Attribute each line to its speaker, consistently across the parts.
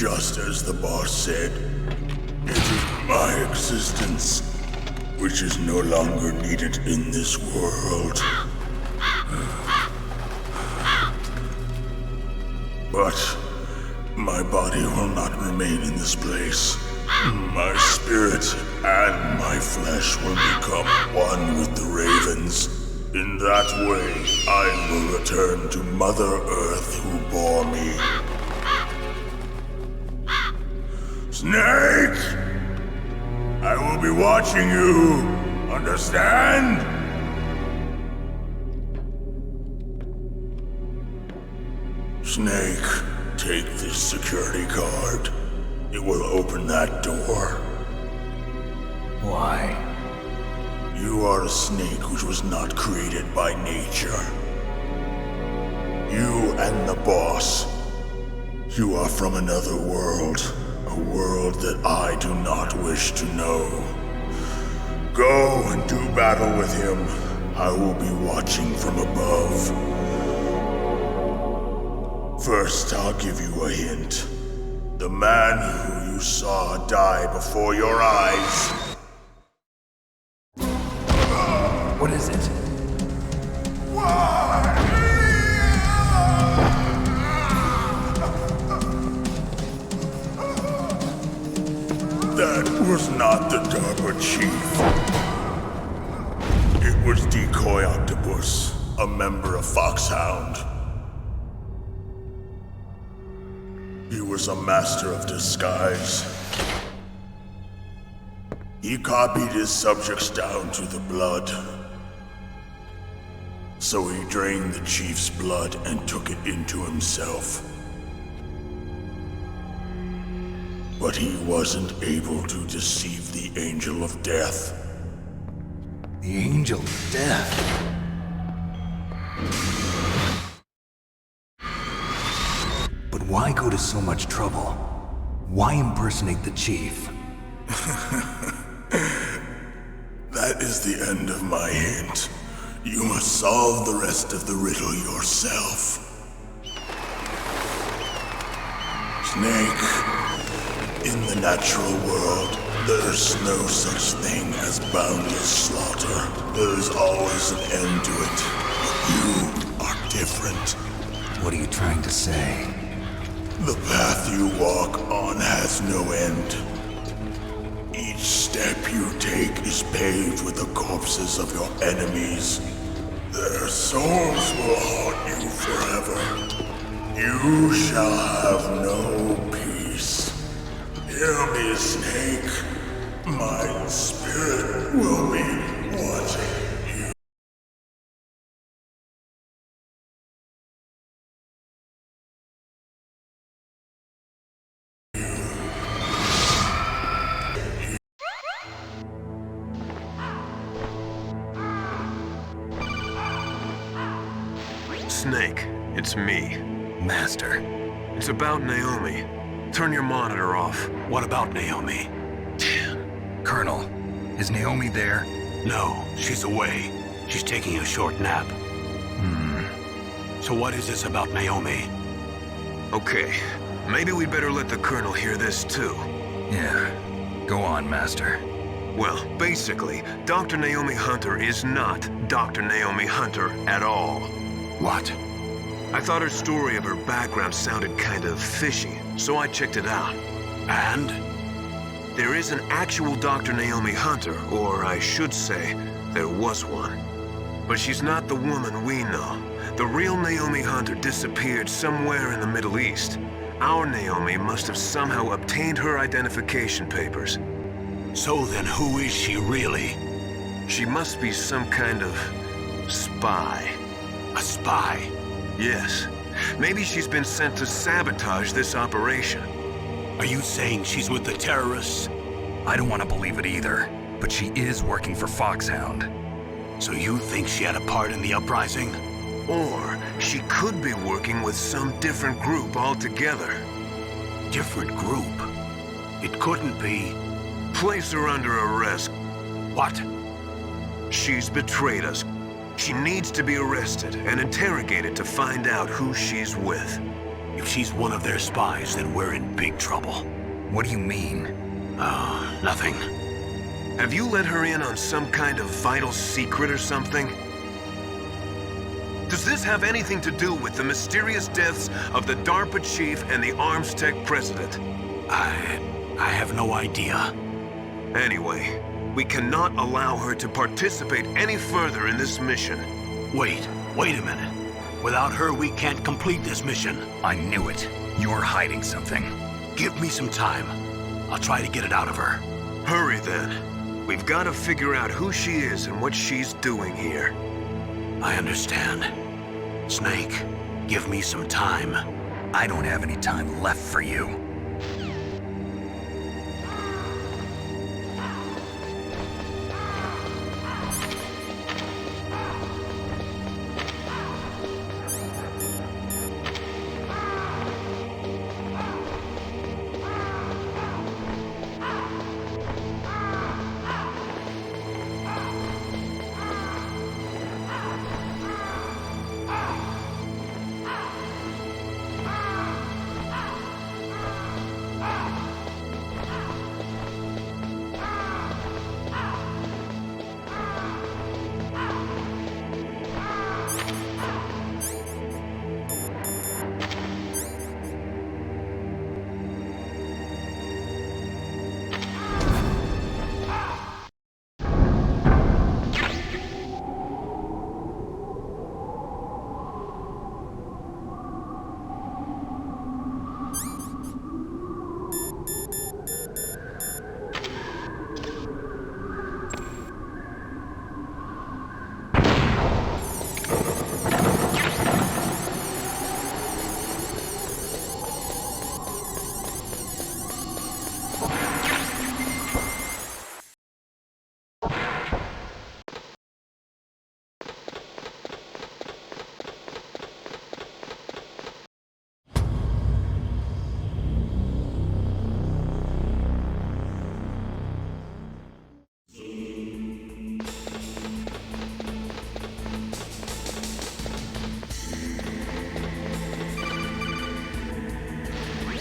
Speaker 1: Just as the boss said, it is my existence which is no longer needed in this world. But my body will not remain in this place. My spirit and my flesh will become one with the ravens. In that way, I will return to Mother Earth who bore me. Snake! I will be watching you. Understand? Snake, take this security card. It will open that door.
Speaker 2: Why?
Speaker 1: You are a snake which was not created by nature. You and the boss. You are from another world. A world that I do not wish to know. Go and do battle with him. I will be watching from above. First, I'll give you a hint. The man who you saw die before your eyes.
Speaker 2: What is it?
Speaker 1: That was not the DARPA chief. It was Decoy Octopus, a member of Foxhound. He was a master of disguise. He copied his subjects down to the blood. So he drained the chief's blood and took it into himself. But he wasn't able to deceive the Angel of Death.
Speaker 2: The Angel of Death? But why go to so much trouble? Why impersonate the chief?
Speaker 1: That is the end of my hint. You must solve the rest of the riddle yourself. Snake. In the natural world, there's no such thing as boundless slaughter. There is always an end to it. But you are different.
Speaker 2: What are you trying to say?
Speaker 1: The path you walk on has no end. Each step you take is paved with the corpses of your enemies. Their souls will haunt you forever. You shall have no peace. Hear me, Snake. My spirit will be watching you.
Speaker 3: Snake, it's me.
Speaker 2: Master.
Speaker 3: It's about Naomi. Turn your monitor off.
Speaker 4: What about Naomi?
Speaker 2: Colonel, is Naomi there?
Speaker 4: No, she's away. She's taking a short nap. So what is this about Naomi?
Speaker 3: Okay, maybe we'd better let the Colonel hear this too.
Speaker 2: Yeah. Go on, Master.
Speaker 3: Well, basically, Dr. Naomi Hunter is not Dr. Naomi Hunter at all.
Speaker 4: What?
Speaker 3: I thought her story of her background sounded kind of fishy, so I checked it out.
Speaker 4: And?
Speaker 3: There is an actual Dr. Naomi Hunter, or I should say, there was one. But she's not the woman we know. The real Naomi Hunter disappeared somewhere in the Middle East. Our Naomi must have somehow obtained her identification papers.
Speaker 4: So then who is she really?
Speaker 3: She must be some kind of spy.
Speaker 4: A spy?
Speaker 3: Yes. Maybe she's been sent to sabotage this operation.
Speaker 4: Are you saying she's with the terrorists?
Speaker 2: I don't want to believe it either, but she is working for Foxhound.
Speaker 4: So you think she had a part in the uprising?
Speaker 3: Or she could be working with some different group altogether.
Speaker 4: Different group? It couldn't be.
Speaker 3: Place her under arrest.
Speaker 4: What?
Speaker 3: She's betrayed us. She needs to be arrested and interrogated to find out who she's with.
Speaker 4: If she's one of their spies, then we're in big trouble.
Speaker 2: What do you mean?
Speaker 4: Nothing.
Speaker 3: Have you let her in on some kind of vital secret or something? Does this have anything to do with the mysterious deaths of the DARPA chief and the Arms Tech president?
Speaker 4: I have no idea.
Speaker 3: Anyway, we cannot allow her to participate any further in this mission.
Speaker 4: Wait a minute. Without her, we can't complete this mission.
Speaker 2: I knew it. You're hiding something.
Speaker 4: Give me some time. I'll try to get it out of her.
Speaker 3: Hurry then. We've got to figure out who she is and what she's doing here.
Speaker 4: I understand. Snake, give me some time.
Speaker 2: I don't have any time left for you.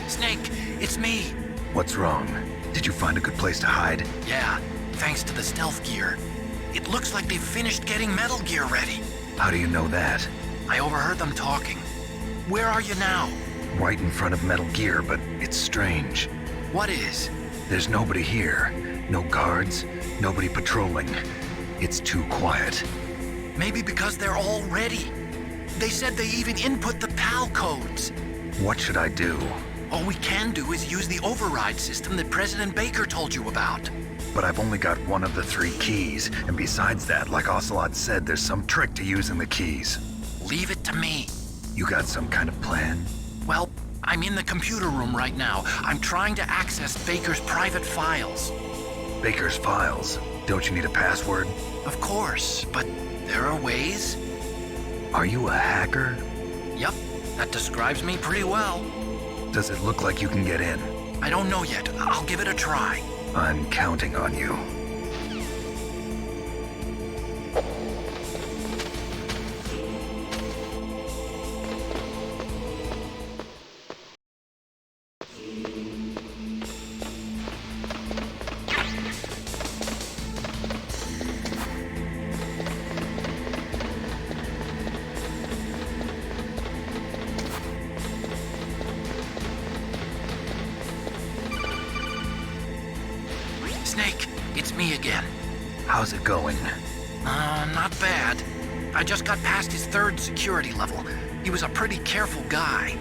Speaker 5: Snake, it's me.
Speaker 2: What's wrong? Did you find a good place to hide?
Speaker 5: Yeah, thanks to the stealth gear. It looks like they've finished getting Metal Gear ready.
Speaker 2: How do you know that?
Speaker 5: I overheard them talking. Where are you now?
Speaker 2: Right in front of Metal Gear, but it's strange.
Speaker 5: What is?
Speaker 2: There's nobody here. No guards, nobody patrolling. It's too quiet.
Speaker 5: Maybe because they're all ready. They said they even input the PAL codes.
Speaker 2: What should I do?
Speaker 5: All we can do is use the override system that President Baker told you about.
Speaker 2: But I've only got one of the 3 keys, and besides that, like Ocelot said, there's some trick to using the keys.
Speaker 5: Leave it to me.
Speaker 2: You got some kind of plan?
Speaker 5: Well, I'm in the computer room right now. I'm trying to access Baker's private files.
Speaker 2: Baker's files? Don't you need a password?
Speaker 5: Of course, but there are ways.
Speaker 2: Are you a hacker?
Speaker 5: Yep, that describes me pretty well.
Speaker 2: Does it look like you can get in?
Speaker 5: I don't know yet. I'll give it a try.
Speaker 2: I'm counting on you.
Speaker 5: Snake, it's me again.
Speaker 2: How's it going?
Speaker 5: Not bad. I just got past his 3rd security level. He was a pretty careful guy.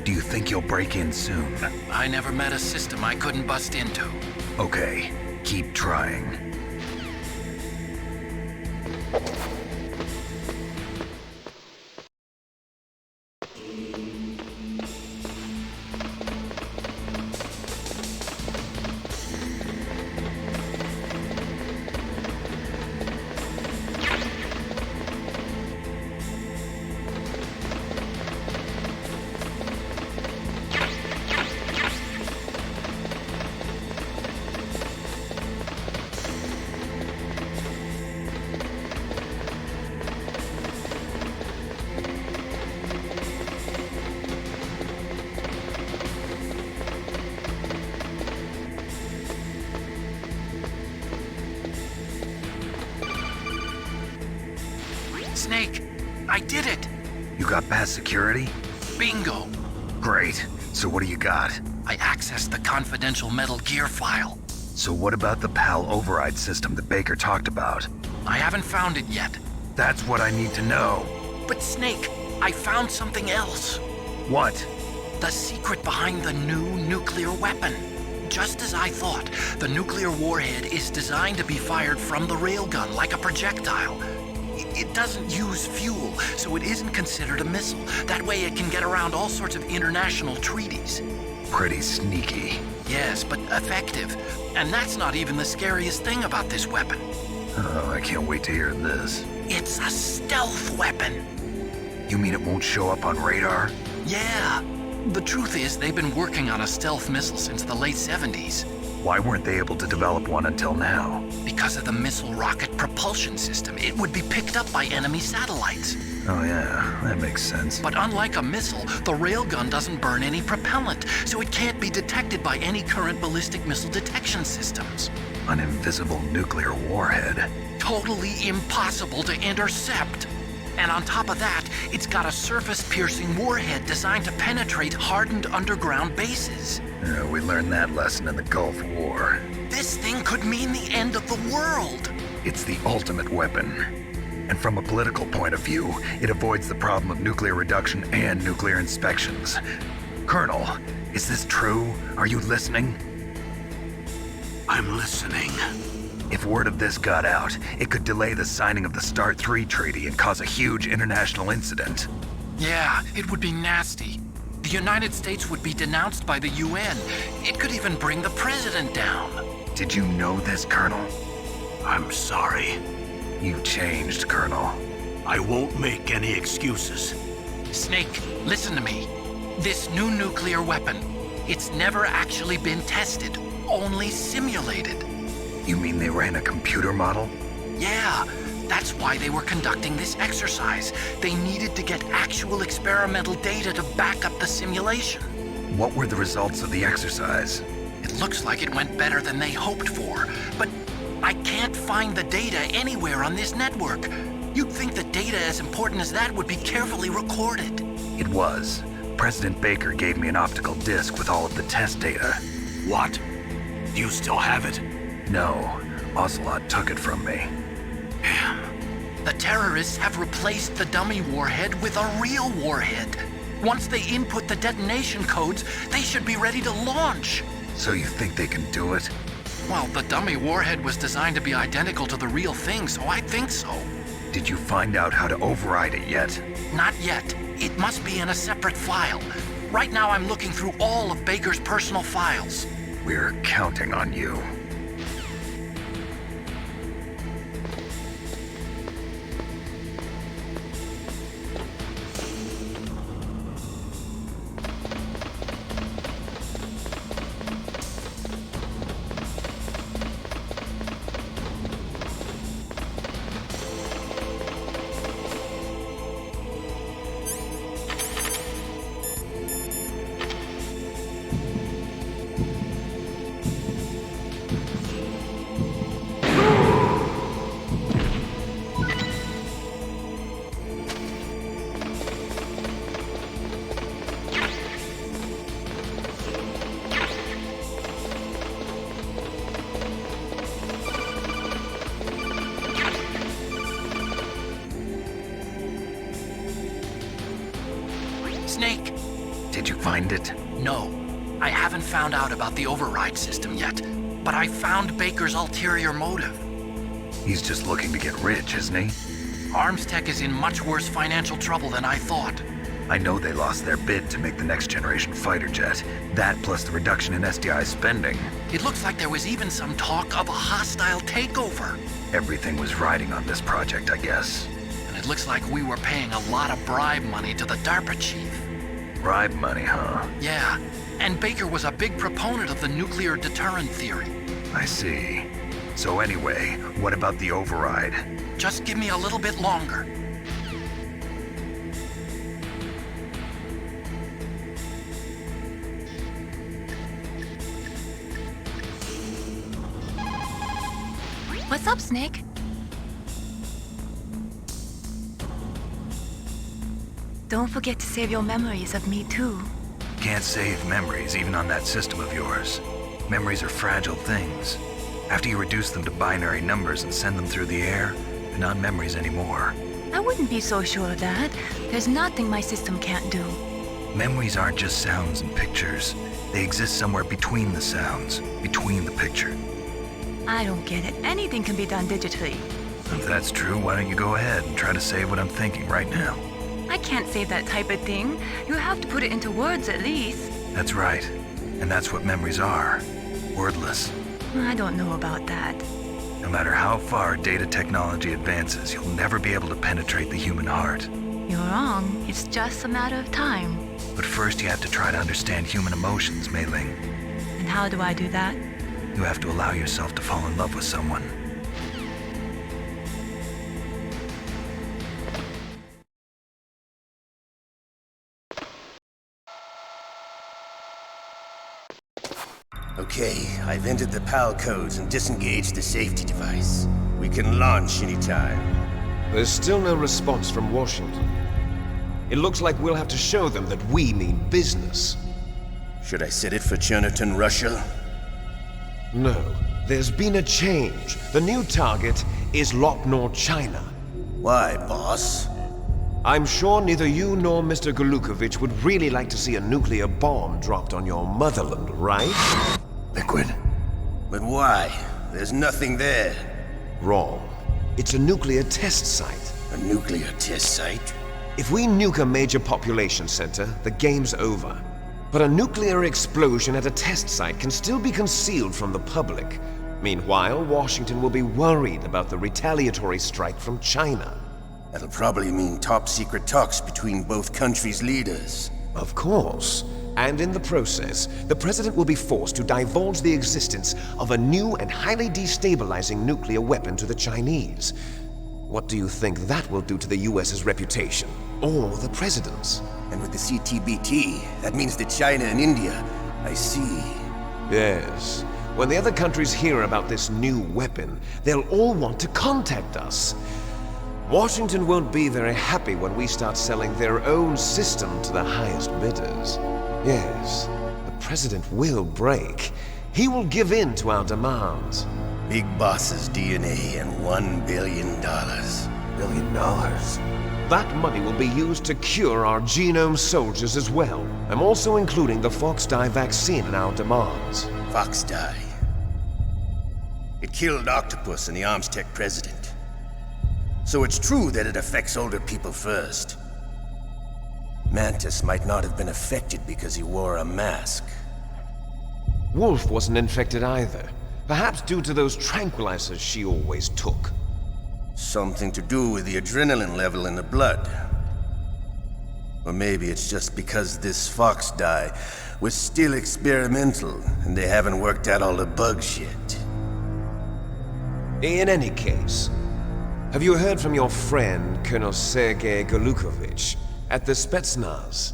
Speaker 2: Do you think you'll break in soon?
Speaker 5: I never met a system I couldn't bust into.
Speaker 2: Okay, keep trying.
Speaker 5: Snake, I did it!
Speaker 2: You got past security?
Speaker 5: Bingo!
Speaker 2: Great. So what do you got?
Speaker 5: I accessed the confidential Metal Gear file.
Speaker 2: So what about the PAL override system that Baker talked about?
Speaker 5: I haven't found it yet.
Speaker 2: That's what I need to know.
Speaker 5: But Snake, I found something else.
Speaker 2: What?
Speaker 5: The secret behind the new nuclear weapon. Just as I thought, the nuclear warhead is designed to be fired from the railgun like a projectile. It doesn't use fuel, so it isn't considered a missile. That way it can get around all sorts of international treaties.
Speaker 2: Pretty sneaky.
Speaker 5: Yes, but effective. And that's not even the scariest thing about this weapon.
Speaker 2: Oh, I can't wait to hear this.
Speaker 5: It's a stealth weapon.
Speaker 2: You mean it won't show up on radar?
Speaker 5: Yeah. The truth is, they've been working on a stealth missile since the late 70s.
Speaker 2: Why weren't they able to develop one until now?
Speaker 5: Because of the missile rocket propulsion system, it would be picked up by enemy satellites.
Speaker 2: Oh yeah, that makes sense.
Speaker 5: But unlike a missile, the railgun doesn't burn any propellant, so it can't be detected by any current ballistic missile detection systems.
Speaker 2: An invisible nuclear warhead.
Speaker 5: Totally impossible to intercept. And on top of that, it's got a surface-piercing warhead designed to penetrate hardened underground bases.
Speaker 2: Yeah, we learned that lesson in the Gulf War.
Speaker 5: This thing could mean the end of the world.
Speaker 2: It's the ultimate weapon. And from a political point of view, it avoids the problem of nuclear reduction and nuclear inspections. Colonel, is this true? Are you listening?
Speaker 4: I'm listening.
Speaker 2: If word of this got out, it could delay the signing of the part3 treaty and cause a huge international incident.
Speaker 5: Yeah, it would be nasty. The United States would be denounced by the UN. It could even bring the president down.
Speaker 2: Did you know this, Colonel?
Speaker 4: I'm sorry.
Speaker 2: You've changed, Colonel.
Speaker 4: I won't make any excuses.
Speaker 5: Snake, listen to me. This new nuclear weapon, it's never actually been tested, only simulated.
Speaker 2: You mean they ran a computer model?
Speaker 5: Yeah, that's why they were conducting this exercise. They needed to get actual experimental data to back up the simulation.
Speaker 2: What were the results of the exercise?
Speaker 5: It looks like it went better than they hoped for, but I can't find the data anywhere on this network. You'd think that data as important as that would be carefully recorded.
Speaker 2: It was. President Baker gave me an optical disc with all of the test data.
Speaker 4: What? Do you still have it?
Speaker 2: No, Ocelot took it from me.
Speaker 5: Damn. The terrorists have replaced the dummy warhead with a real warhead. Once they input the detonation codes, they should be ready to launch.
Speaker 2: So you think they can do it?
Speaker 5: Well, the dummy warhead was designed to be identical to the real thing, so I think so.
Speaker 2: Did you find out how to override it yet?
Speaker 5: Not yet. It must be in a separate file. Right now I'm looking through all of Baker's personal files.
Speaker 2: We're counting on you.
Speaker 5: Snake?
Speaker 2: Did you find it?
Speaker 5: No. I haven't found out about the override system yet, but I found Baker's ulterior motive.
Speaker 2: He's just looking to get rich, isn't he?
Speaker 5: Armstech is in much worse financial trouble than I thought.
Speaker 2: I know they lost their bid to make the next generation fighter jet. That plus the reduction in SDI spending.
Speaker 5: It looks like there was even some talk of a hostile takeover.
Speaker 2: Everything was riding on this project, I guess.
Speaker 5: And it looks like we were paying a lot of bribe money to the DARPA chief.
Speaker 2: Bribe money, huh?
Speaker 5: Yeah, and Baker was a big proponent of the nuclear deterrent theory.
Speaker 2: I see. So anyway, what about the override?
Speaker 5: Just give me a little bit longer.
Speaker 6: What's up, Snake? Don't forget to save your memories of me too.
Speaker 2: Can't save memories even on that system of yours. Memories are fragile things. After you reduce them to binary numbers and send them through the air, they're not memories anymore.
Speaker 6: I wouldn't be so sure of that. There's nothing my system can't do.
Speaker 2: Memories aren't just sounds and pictures. They exist somewhere between the sounds, between the picture.
Speaker 6: I don't get it. Anything can be done digitally.
Speaker 2: If that's true, why don't you go ahead and try to save what I'm thinking right now?
Speaker 6: I can't save that type of thing. You have to put it into words at least.
Speaker 2: That's right. And that's what memories are. Wordless.
Speaker 6: I don't know about that.
Speaker 2: No matter how far data technology advances, you'll never be able to penetrate the human heart.
Speaker 6: You're wrong. It's just a matter of time.
Speaker 2: But first you have to try to understand human emotions, Mei Ling.
Speaker 6: And how do I do that?
Speaker 2: You have to allow yourself to fall in love with someone.
Speaker 7: Okay, I've entered the PAL codes and disengaged the safety device. We can launch anytime.
Speaker 3: There's still no response from Washington. It looks like we'll have to show them that we mean business.
Speaker 7: Should I set it for Cherniton, Russia?
Speaker 3: No, there's been a change. The new target is Lopnor, China.
Speaker 7: Why, boss?
Speaker 3: I'm sure neither you nor Mr. Golukovich would really like to see a nuclear bomb dropped on your motherland, right?
Speaker 7: Liquid. But why? There's nothing there.
Speaker 3: Wrong. It's a nuclear test site.
Speaker 7: A nuclear test site?
Speaker 3: If we nuke a major population center, the game's over. But a nuclear explosion at a test site can still be concealed from the public. Meanwhile, Washington will be worried about the retaliatory strike from China.
Speaker 7: That'll probably mean top-secret talks between both countries' leaders.
Speaker 3: Of course. And in the process, the President will be forced to divulge the existence of a new and highly destabilizing nuclear weapon to the Chinese. What do you think that will do to the US's reputation? Or the President's?
Speaker 7: And with the CTBT, that means that China and India. I see.
Speaker 3: Yes. When the other countries hear about this new weapon, they'll all want to contact us. Washington won't be very happy when we start selling their own system to the highest bidders. Yes, the President will break. He will give in to our demands.
Speaker 7: Big Boss's DNA and $1 billion. $1 billion?
Speaker 3: That money will be used to cure our genome soldiers as well. I'm also including the Fox-Die vaccine in our demands.
Speaker 7: Fox-Die. It killed Octopus and the Armstech president. So it's true that it affects older people first. Mantis might not have been affected because he wore a mask.
Speaker 3: Wolf wasn't infected either. Perhaps due to those tranquilizers she always took.
Speaker 7: Something to do with the adrenaline level in the blood. Or maybe it's just because this Fox-Die was still experimental and they haven't worked out all the bugs yet.
Speaker 3: In any case, have you heard from your friend, Colonel Sergei Golukovich, at the Spetsnaz?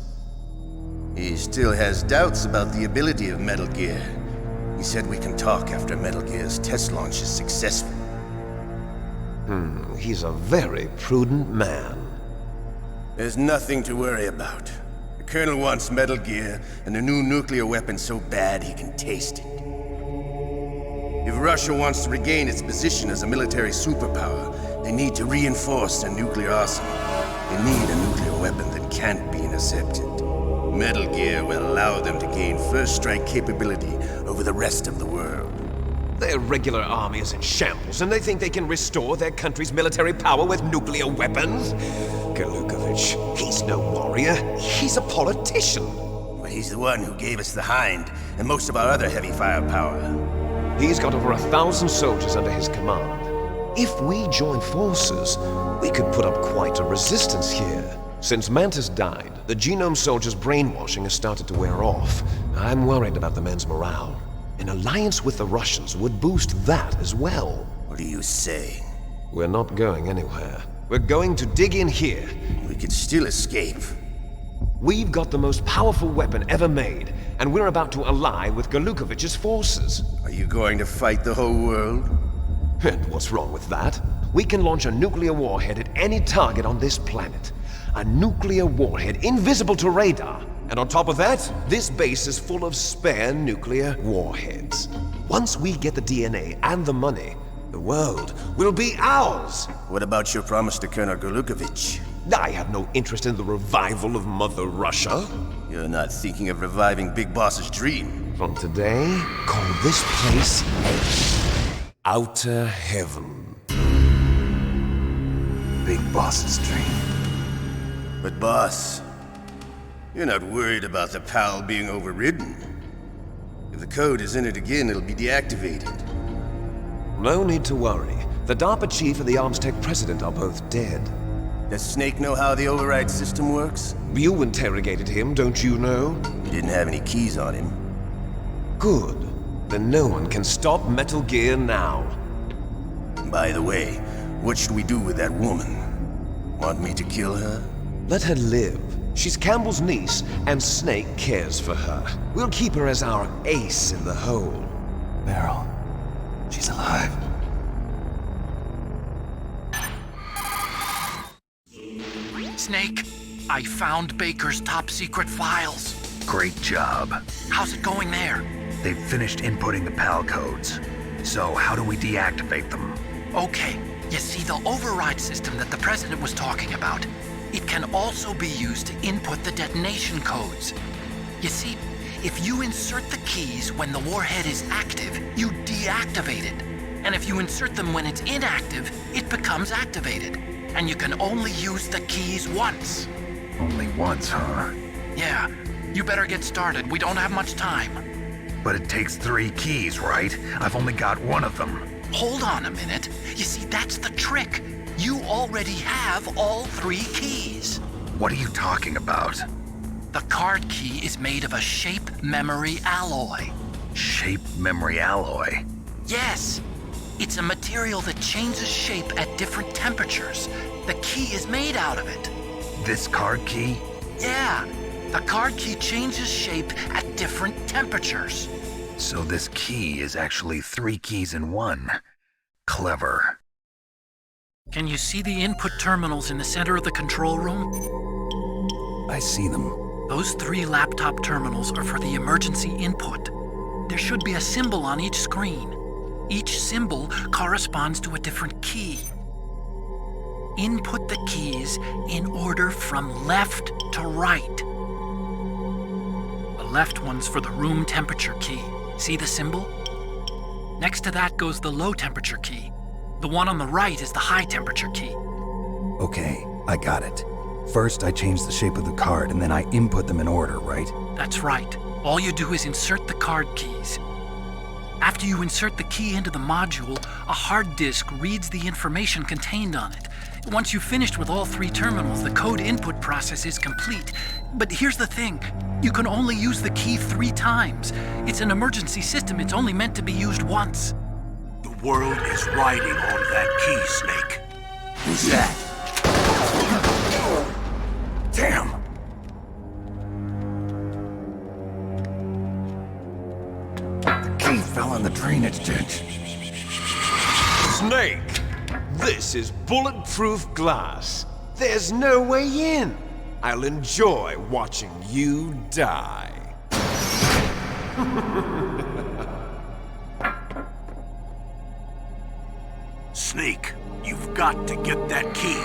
Speaker 7: He still has doubts about the ability of Metal Gear. He said we can talk after Metal Gear's test launch is successful.
Speaker 3: He's a very prudent man.
Speaker 7: There's nothing to worry about. The Colonel wants Metal Gear and a new nuclear weapon so bad he can taste it. If Russia wants to regain its position as a military superpower, they need to reinforce their nuclear arsenal. They need a nuclear weapon that can't be intercepted. Metal Gear will allow them to gain first strike capability over the rest of the world.
Speaker 3: Their regular army is in shambles, and they think they can restore their country's military power with nuclear weapons? Golukovich, he's no warrior. He's a politician.
Speaker 7: But he's the one who gave us the Hind and most of our other heavy firepower.
Speaker 3: He's got over 1,000 soldiers under his command. If we join forces, we could put up quite a resistance here. Since Mantis died, the genome soldiers' brainwashing has started to wear off. I'm worried about the men's morale. An alliance with the Russians would boost that as well.
Speaker 7: What are you saying?
Speaker 3: We're not going anywhere. We're going to dig in here.
Speaker 7: We could still escape.
Speaker 3: We've got the most powerful weapon ever made, and we're about to ally with Golukovich's forces.
Speaker 7: Are you going to fight the whole world?
Speaker 3: And what's wrong with that? We can launch a nuclear warhead at any target on this planet.
Speaker 8: a nuclear warhead invisible to radar. And on top of that, this base is full of spare nuclear warheads. Once we get the DNA and the money, the world will be ours.
Speaker 7: What about your promise to Colonel Golukovich?
Speaker 8: I have no interest in the revival of Mother Russia.
Speaker 7: You're not thinking of reviving Big Boss's dream.
Speaker 8: From today, call this place Outer Heaven.
Speaker 2: Big Boss's dream.
Speaker 7: But boss, you're not worried about the PAL being overridden. If the code is entered again, it'll be deactivated.
Speaker 8: No need to worry. The DARPA chief and the Arms Tech president are both dead.
Speaker 7: Does Snake know how the override system works?
Speaker 8: You interrogated him, don't you know?
Speaker 7: You didn't have any keys on him.
Speaker 8: Good. Then no one can stop Metal Gear now.
Speaker 7: By the way, what should we do with that woman? Want me to kill her?
Speaker 8: Let her live. She's Campbell's niece, and Snake cares for her. We'll keep her as our ace in the hole.
Speaker 2: Meryl, she's alive.
Speaker 5: Snake, I found Baker's top-secret files.
Speaker 2: Great job.
Speaker 5: How's it going there?
Speaker 2: They've finished inputting the PAL codes. So how do we deactivate them?
Speaker 5: Okay, you see the override system that the President was talking about? It can also be used to input the detonation codes. You see, if you insert the keys when the warhead is active, you deactivate it. And if you insert them when it's inactive, it becomes activated. And you can only use the keys once.
Speaker 2: Only once, huh?
Speaker 5: Yeah, you better get started. We don't have much time.
Speaker 2: But it takes 3 keys, right? I've only got one of them.
Speaker 5: Hold on a minute. You see, that's the trick. You already have all 3 keys.
Speaker 2: What are you talking about?
Speaker 5: The card key is made of a shape memory alloy.
Speaker 2: Shape memory alloy?
Speaker 5: Yes. It's a material that changes shape at different temperatures. The key is made out of it.
Speaker 2: This card key?
Speaker 5: Yeah. The card key changes shape at different temperatures.
Speaker 2: So this key is actually 3 keys in one. Clever.
Speaker 5: Can you see the input terminals in the center of the control room?
Speaker 2: I see them.
Speaker 5: Those 3 laptop terminals are for the emergency input. There should be a symbol on each screen. Each symbol corresponds to a different key. Input the keys in order from left to right. The left one's for the room temperature key. See the symbol? Next to that goes the low temperature key. The one on the right is the high temperature key.
Speaker 2: Okay, I got it. First, I change the shape of the card, and then I input them in order, right?
Speaker 5: That's right. All you do is insert the card keys. After you insert the key into the module, a hard disk reads the information contained on it. Once you've finished with all 3 terminals, the code input process is complete. But here's the thing. You can only use the key 3 times. It's an emergency system. It's only meant to be used once.
Speaker 4: The world is riding on that key, Snake.
Speaker 7: Who's that?
Speaker 2: Damn! The key fell in the drainage ditch.
Speaker 8: Snake! This is bulletproof glass. There's no way in. I'll enjoy watching you die.
Speaker 4: Snake, you've got to get that key.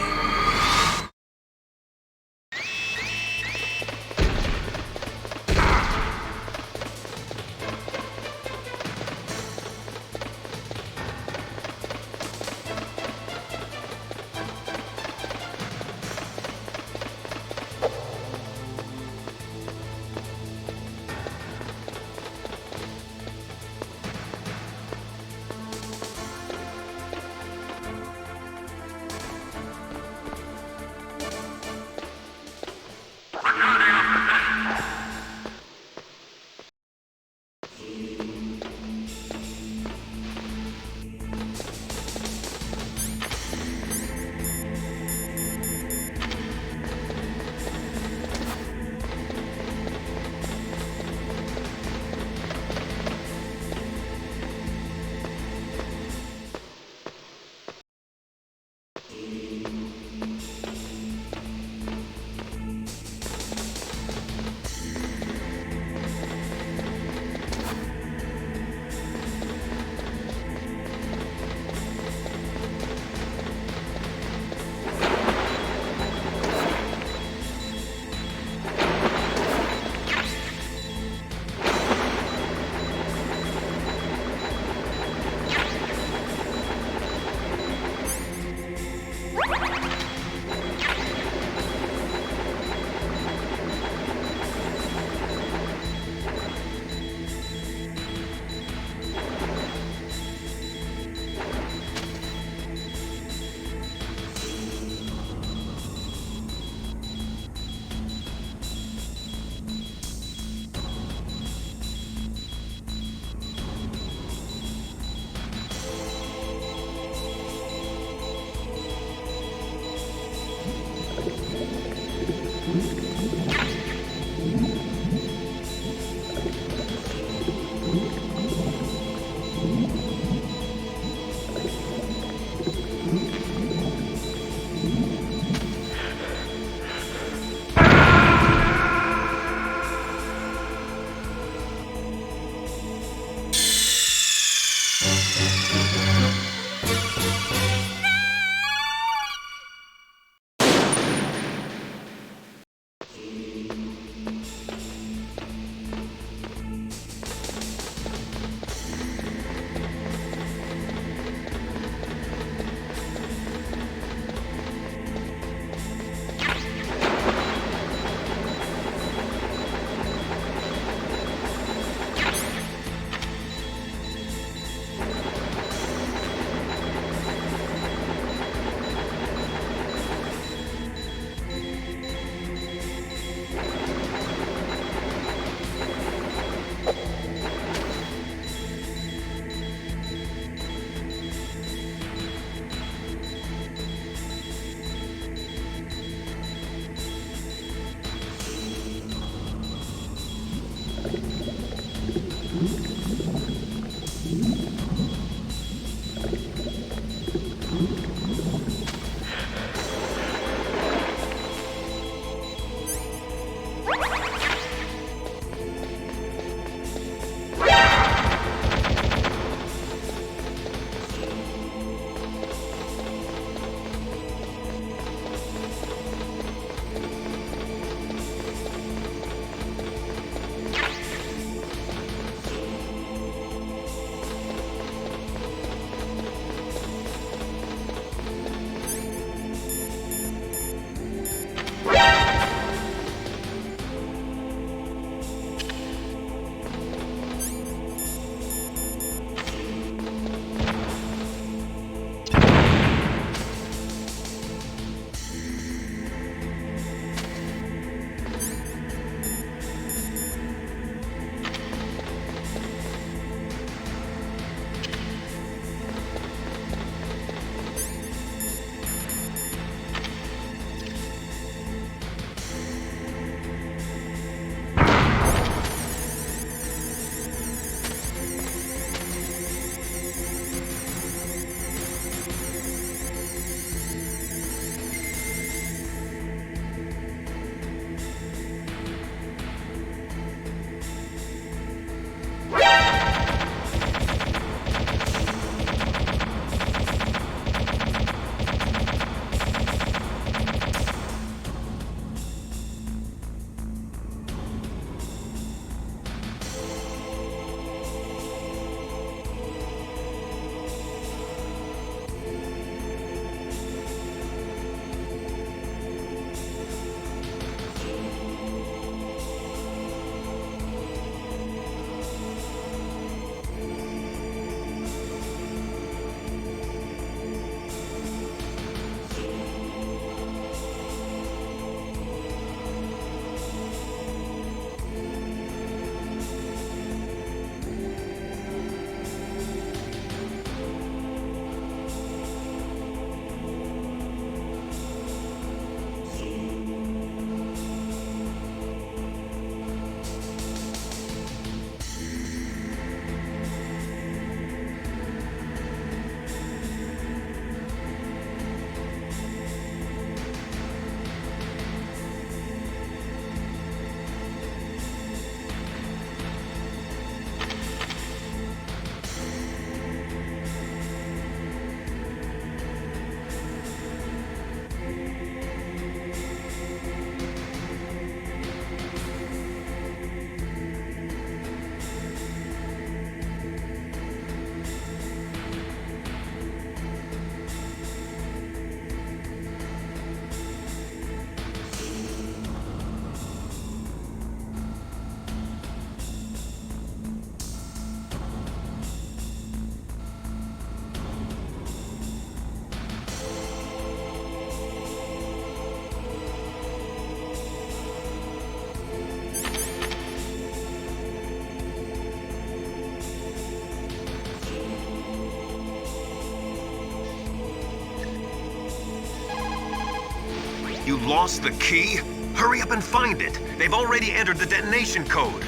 Speaker 3: lost the key? Hurry up and find it. They've already entered the detonation code.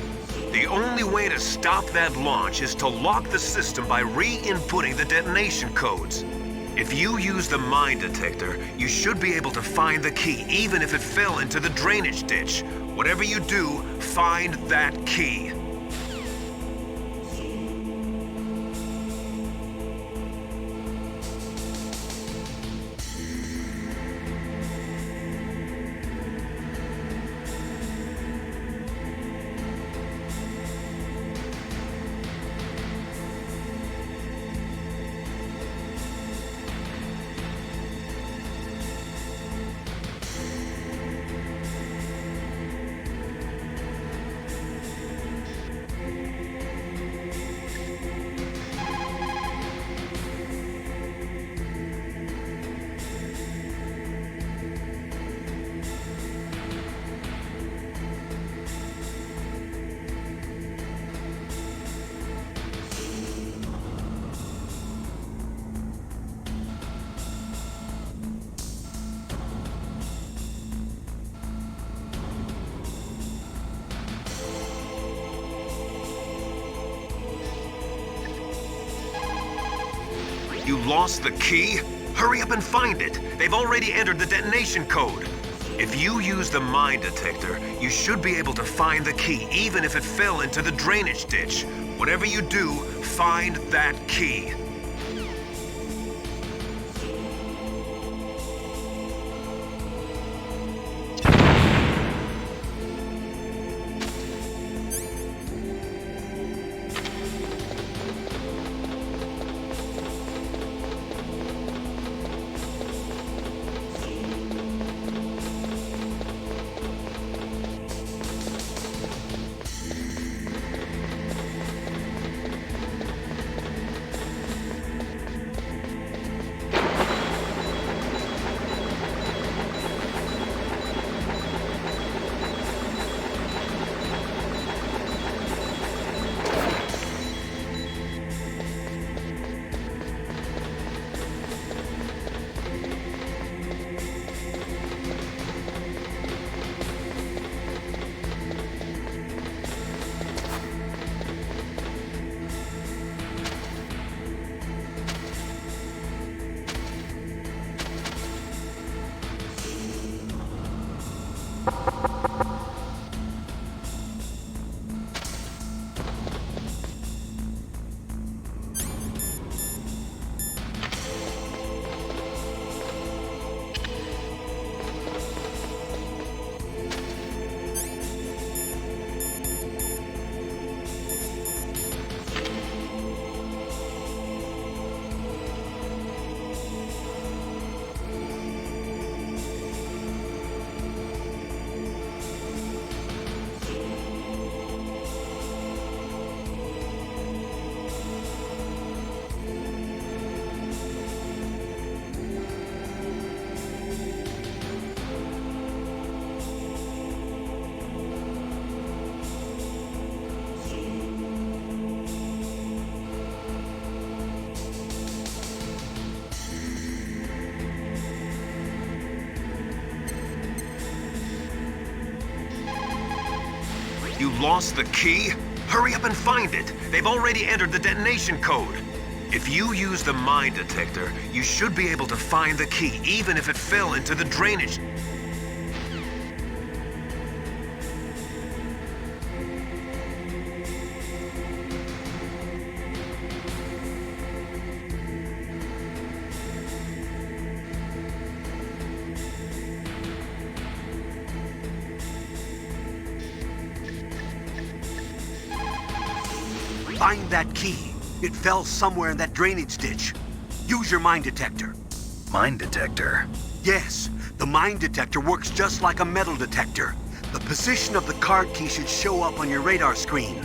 Speaker 3: The only way to stop that launch is to lock the system by re-inputting the detonation codes. If you use the mine detector, you should be able to find the key, even if it fell into the drainage ditch. Whatever you do, find that key. You lost the key? Hurry up and find it. They've already entered the detonation code. If you use the mine detector, you should be able to find the key, even if it fell into the drainage ditch. Whatever you do, find that key. You lost the key? Hurry up and find it. They've already entered the detonation code. If you use the mine detector, you should be able to find the key, even if it fell into the drainage.
Speaker 4: Find that key. It fell somewhere in that drainage ditch. Use your mine detector.
Speaker 2: Mine detector?
Speaker 4: Yes, the mine detector works just like a metal detector. The position of the card key should show up on your radar screen.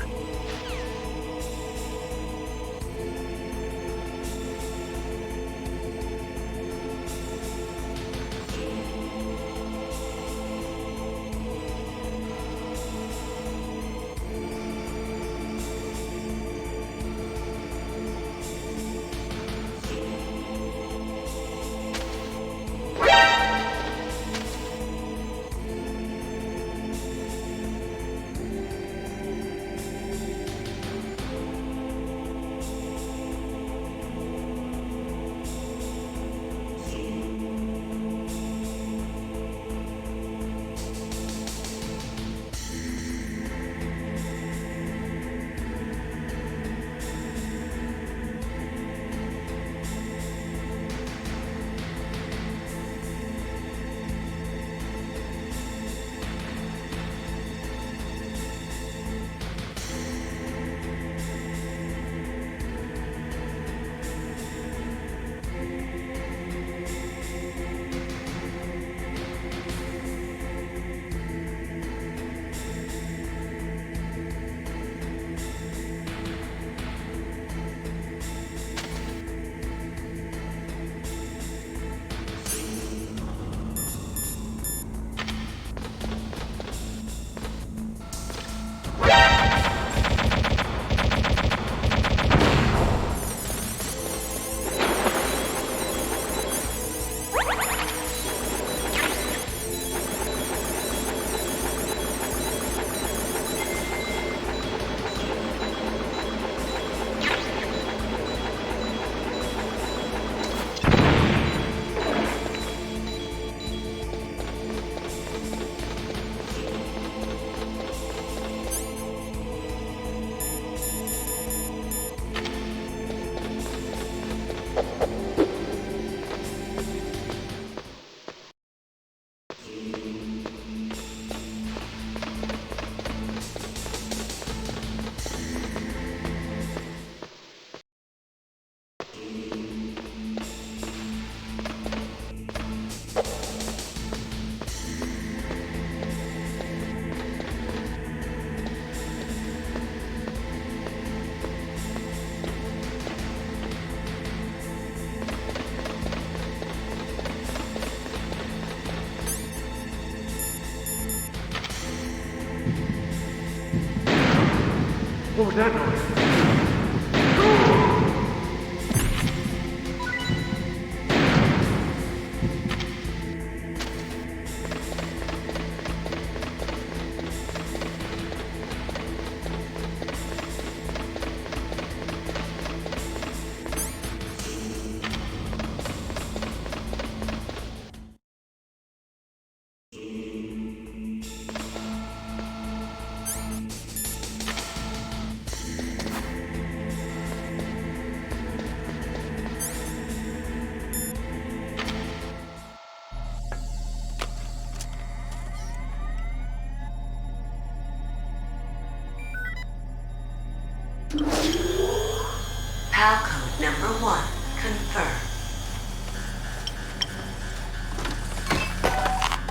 Speaker 9: PAL code number 1 confirmed.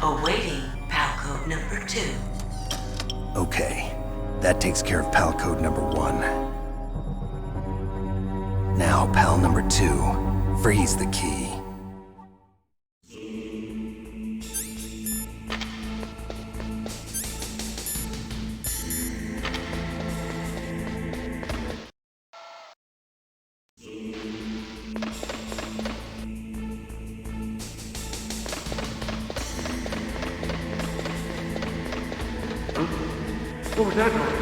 Speaker 9: Awaiting PAL code number 2.
Speaker 2: Okay, that takes care of PAL code number 1. Now, PAL number 2, freeze the key.
Speaker 10: What was that noise?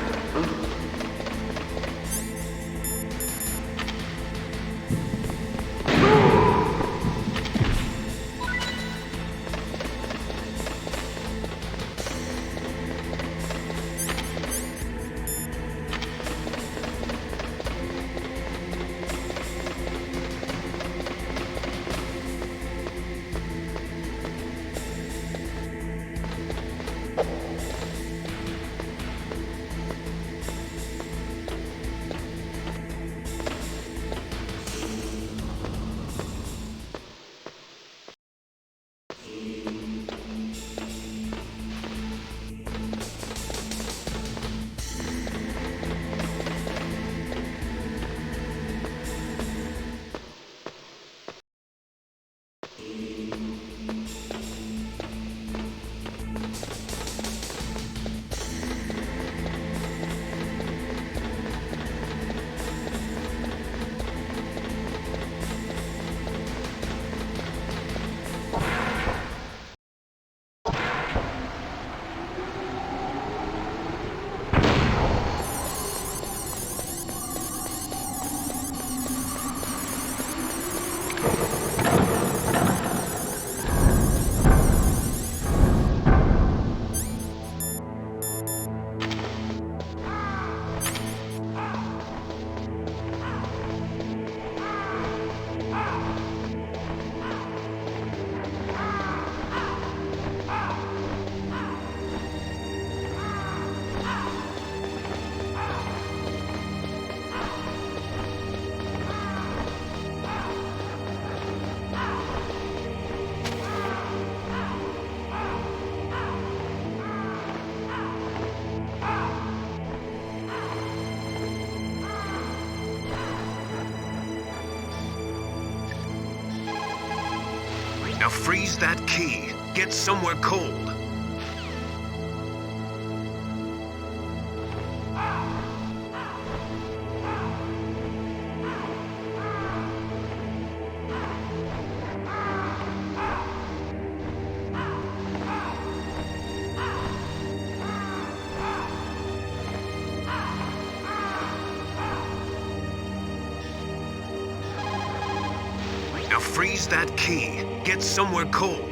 Speaker 3: Now freeze that key. Get somewhere cold. Now freeze that key. Get somewhere cold.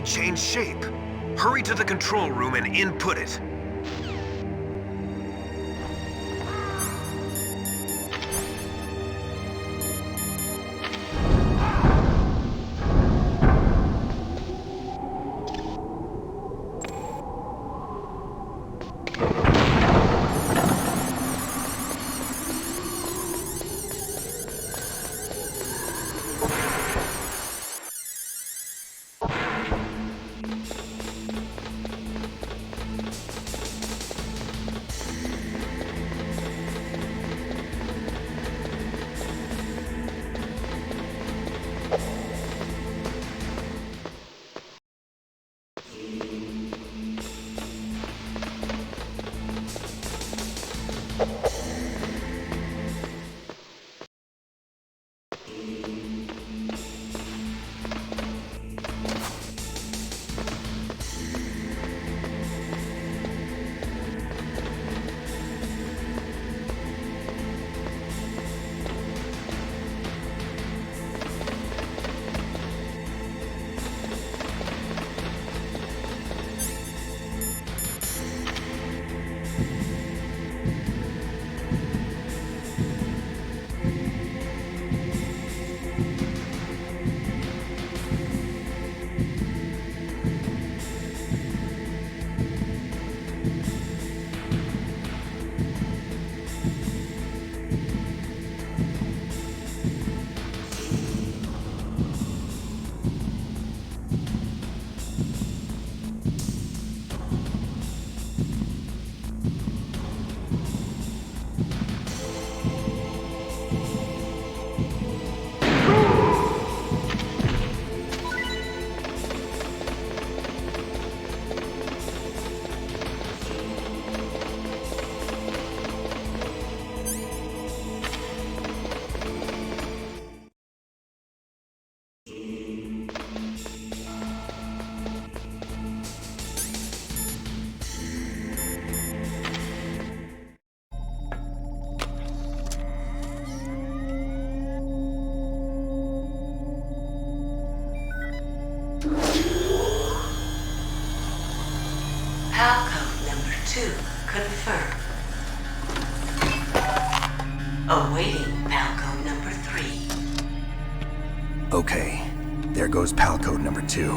Speaker 3: change shape. Hurry to the control room and input it.
Speaker 9: PAL code number 2 confirmed. Awaiting PAL code number 3.
Speaker 2: Okay, there goes PAL code number 2.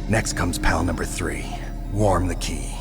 Speaker 2: Next comes PAL number 3. Warm the key.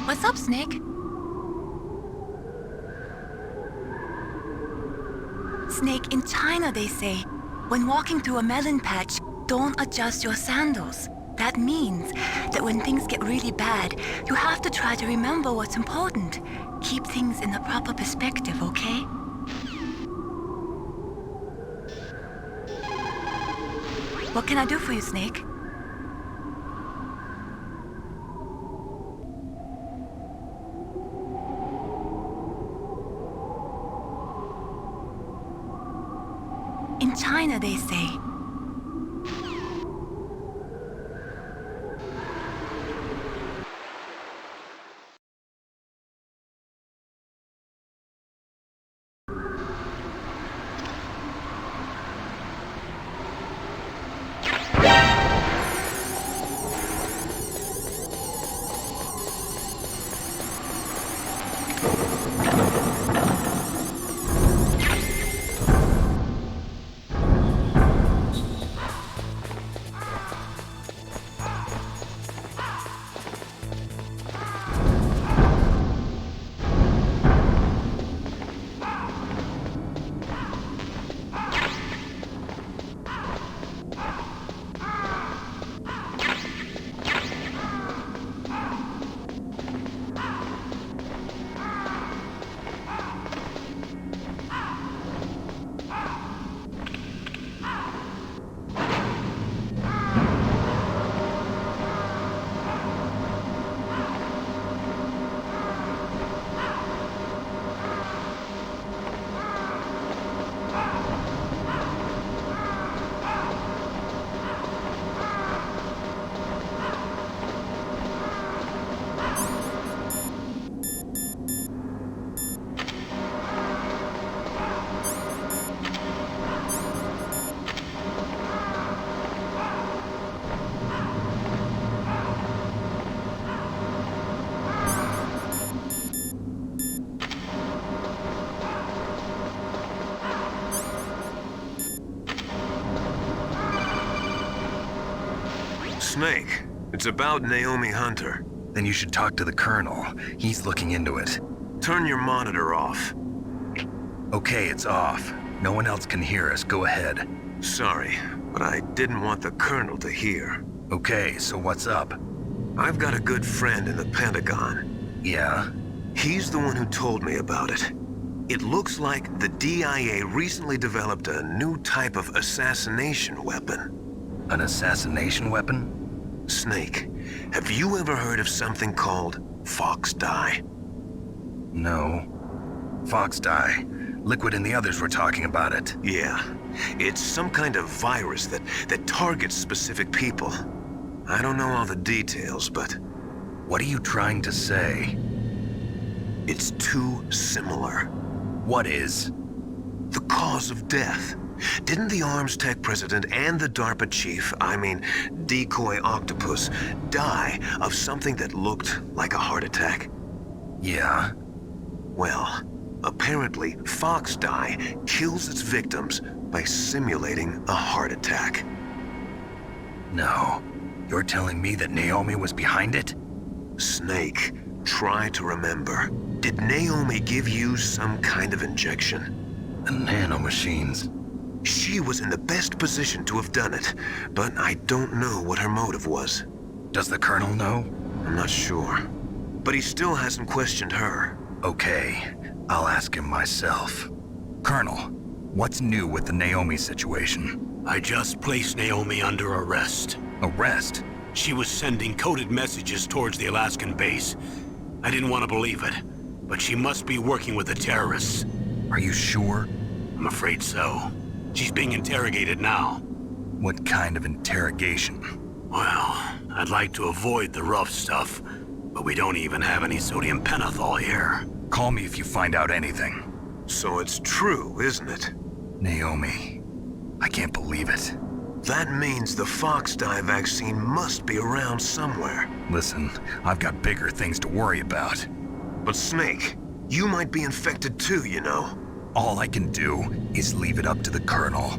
Speaker 6: What's up, Snake? Snake, in China they say, when walking through a melon patch, don't adjust your sandals. That means that when things get really bad, you have to try to remember what's important. Keep things in the proper perspective, okay? What can I do for you, Snake? in China, they say.
Speaker 3: Snake, it's about Naomi Hunter.
Speaker 2: Then you should talk to the Colonel. He's looking into it.
Speaker 3: Turn your monitor off.
Speaker 2: Okay, it's off. No one else can hear us. Go ahead.
Speaker 3: Sorry, but I didn't want the Colonel to hear.
Speaker 2: Okay, so what's up?
Speaker 3: I've got a good friend in the Pentagon.
Speaker 2: Yeah?
Speaker 3: He's the one who told me about it. It looks like the DIA recently developed a new type of assassination weapon.
Speaker 2: An assassination weapon?
Speaker 3: Snake, have you ever heard of something called Fox Dye?
Speaker 2: No. Fox dye. Liquid and the others were talking about it.
Speaker 3: Yeah. It's some kind of virus that targets specific people. I don't know all the details, but...
Speaker 2: What are you trying to say?
Speaker 3: It's too similar.
Speaker 2: What is?
Speaker 3: The cause of death. Didn't the Arms Tech president and the DARPA chief, Decoy Octopus, die of something that looked like a heart attack?
Speaker 2: Yeah?
Speaker 3: Well, apparently Fox Dye kills its victims by simulating a heart attack.
Speaker 2: No. You're telling me that Naomi was behind it?
Speaker 3: Snake, try to remember. Did Naomi give you some kind of injection?
Speaker 2: The nanomachines.
Speaker 3: She was in the best position to have done it, but I don't know what her motive was.
Speaker 2: Does the Colonel know?
Speaker 3: I'm not sure. But he still hasn't questioned her.
Speaker 2: Okay, I'll ask him myself. Colonel, what's new with the Naomi situation?
Speaker 10: I just placed Naomi under arrest.
Speaker 2: Arrest?
Speaker 10: She was sending coded messages towards the Alaskan base. I didn't want to believe it, but she must be working with the terrorists.
Speaker 2: Are you sure?
Speaker 10: I'm afraid so. She's being interrogated now.
Speaker 2: What kind of interrogation?
Speaker 10: Well, I'd like to avoid the rough stuff, but we don't even have any sodium pentothal here.
Speaker 2: Call me if you find out anything.
Speaker 3: So it's true, isn't it?
Speaker 2: Naomi, I can't believe it.
Speaker 3: That means the Fox Dye vaccine must be around somewhere.
Speaker 2: Listen, I've got bigger things to worry about.
Speaker 3: But Snake, you might be infected too, you know.
Speaker 2: All I can do is leave it up to the Colonel.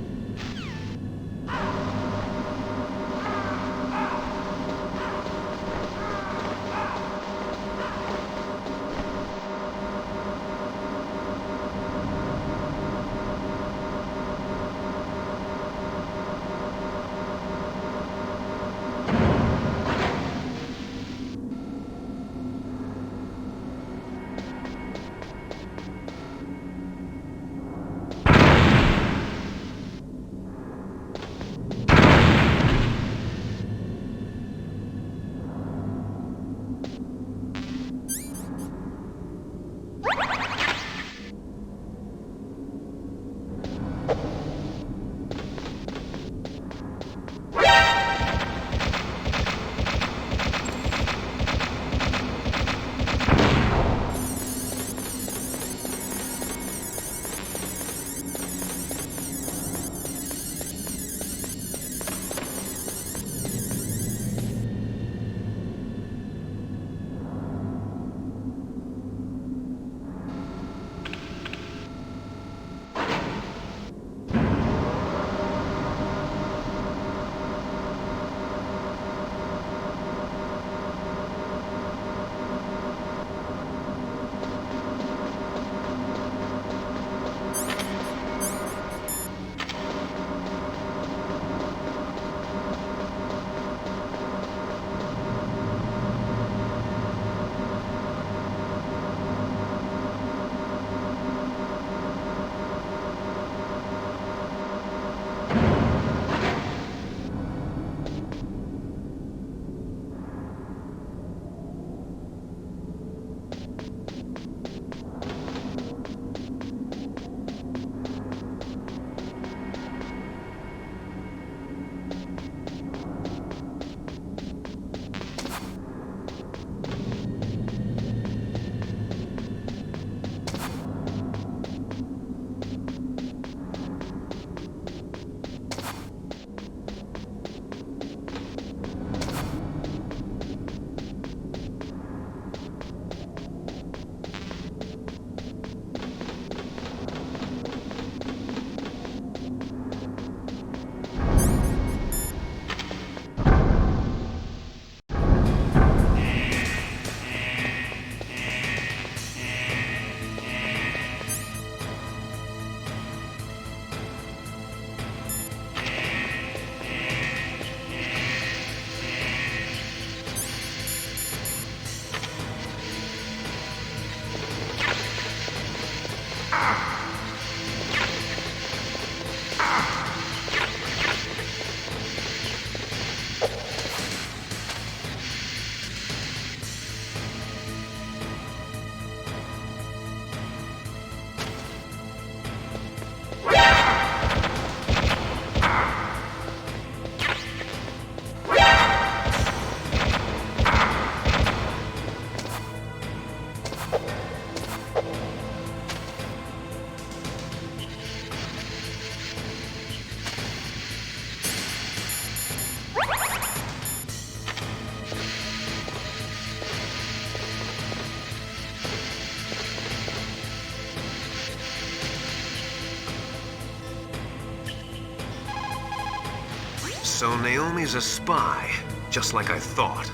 Speaker 3: So Naomi's a spy, just like I thought.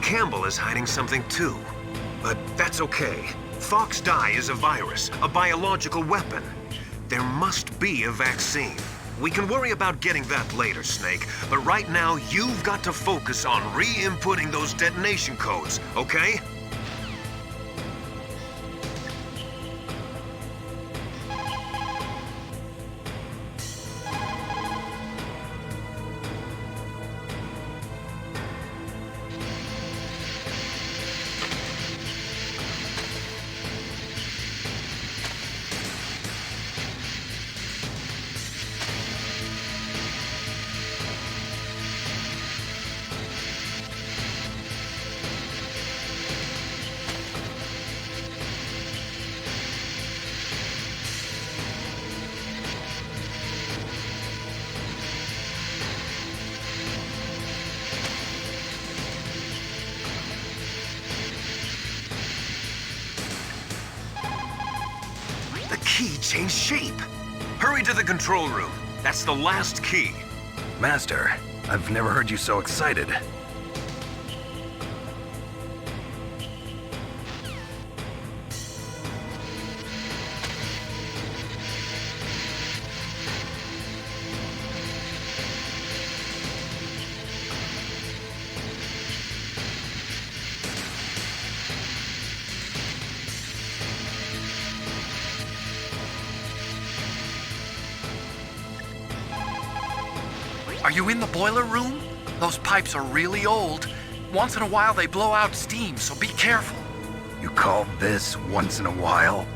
Speaker 3: Campbell is hiding something too. But that's okay. Fox dye is a virus, a biological weapon. There must be a vaccine. We can worry about getting that later, Snake. But right now, you've got to focus on re-inputting those detonation codes, okay? Key changed shape. Hurry to the control room. That's the last key.
Speaker 2: Master, I've never heard you so excited.
Speaker 5: Are you in the boiler room? Those pipes are really old. Once in a while they blow out steam, so be careful.
Speaker 2: You call this once in a while?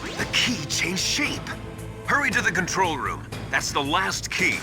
Speaker 3: The key changed shape. Hurry to the control room. That's the last key.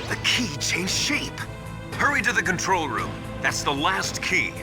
Speaker 3: The key changed shape. Hurry to the control room. That's the last key.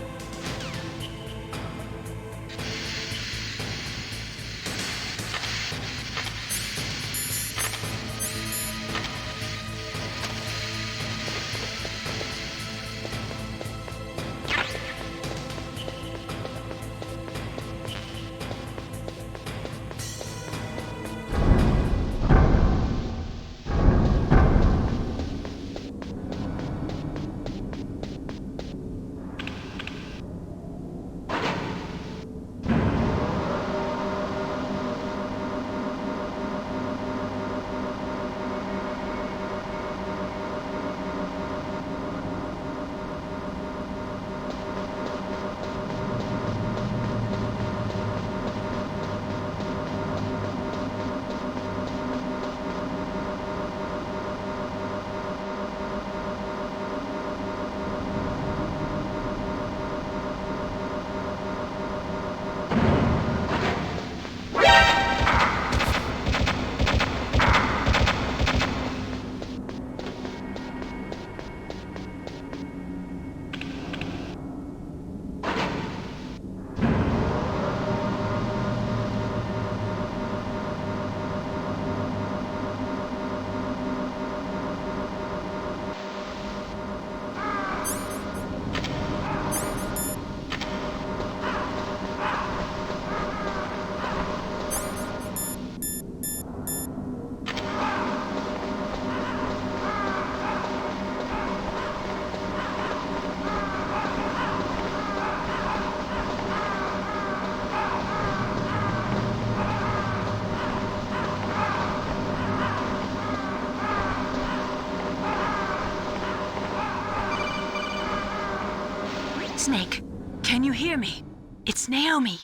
Speaker 6: Snake, can you hear me? It's Naomi.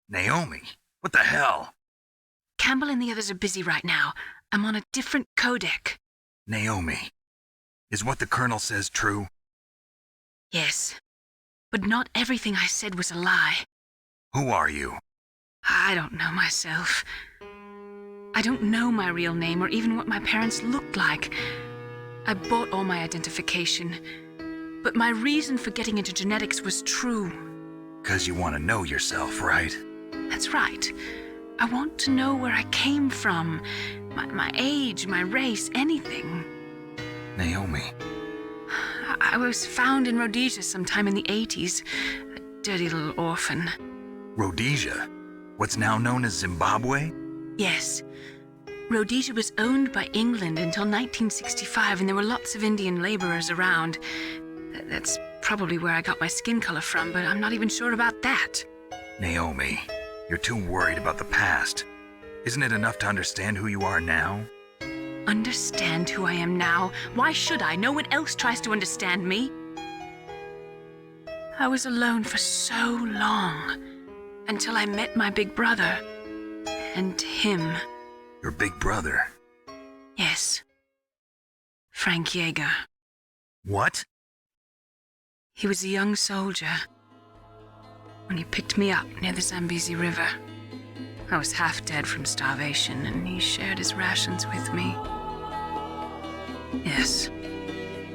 Speaker 2: Naomi? What the hell?
Speaker 6: Campbell and the others are busy right now. I'm on a different codec.
Speaker 2: Naomi, is what the Colonel says true?
Speaker 6: Yes, but not everything I said was a lie.
Speaker 2: Who are you?
Speaker 6: I don't know myself. I don't know my real name or even what my parents looked like. I bought all my identification, but my reason for getting into genetics was true.
Speaker 2: 'Cause you want to know yourself, right?
Speaker 6: That's right. I want to know where I came from, my age, my race, anything.
Speaker 2: Naomi.
Speaker 6: I was found in Rhodesia sometime in the 80s, a dirty little orphan.
Speaker 2: Rhodesia? What's now known as Zimbabwe?
Speaker 6: Yes. Rhodesia was owned by England until 1965, and there were lots of Indian laborers around. That's probably where I got my skin color from, but I'm not even sure about that.
Speaker 2: Naomi, you're too worried about the past. Isn't it enough to understand who you are now?
Speaker 6: Understand who I am now? Why should I? No one else tries to understand me. I was alone for so long, until I met my big brother. And him.
Speaker 2: Your big brother?
Speaker 6: Yes. Frank Yeager.
Speaker 2: What?
Speaker 6: He was a young soldier when he picked me up near the Zambezi River. I was half dead from starvation, and he shared his rations with me. Yes,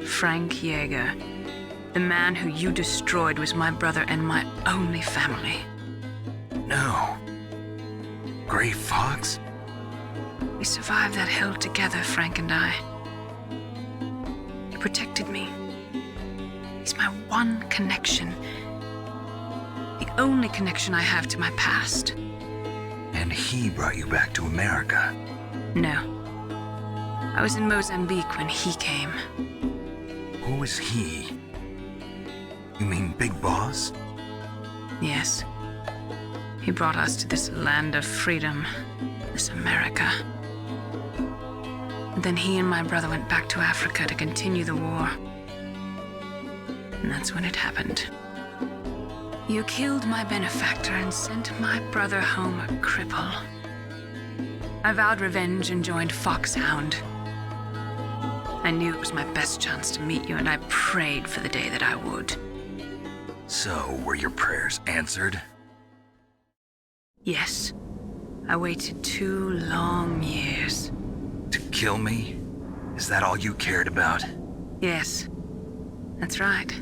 Speaker 6: Frank Yeager. The man who you destroyed was my brother and my only family.
Speaker 2: No. Gray Fox?
Speaker 6: We survived that hell together, Frank and I. He protected me. He's my one connection. The only connection I have to my past.
Speaker 2: And he brought you back to America?
Speaker 6: No. I was in Mozambique when he came.
Speaker 2: Who is he? You mean Big Boss?
Speaker 6: Yes. He brought us to this land of freedom, this America. And then he and my brother went back to Africa to continue the war. And that's when it happened. You killed my benefactor and sent my brother home a cripple. I vowed revenge and joined Foxhound. I knew it was my best chance to meet you, and I prayed for the day that I would.
Speaker 2: So, were your prayers answered?
Speaker 6: Yes. I waited 2 long years.
Speaker 2: To kill me? Is that all you cared about?
Speaker 6: Yes. That's right.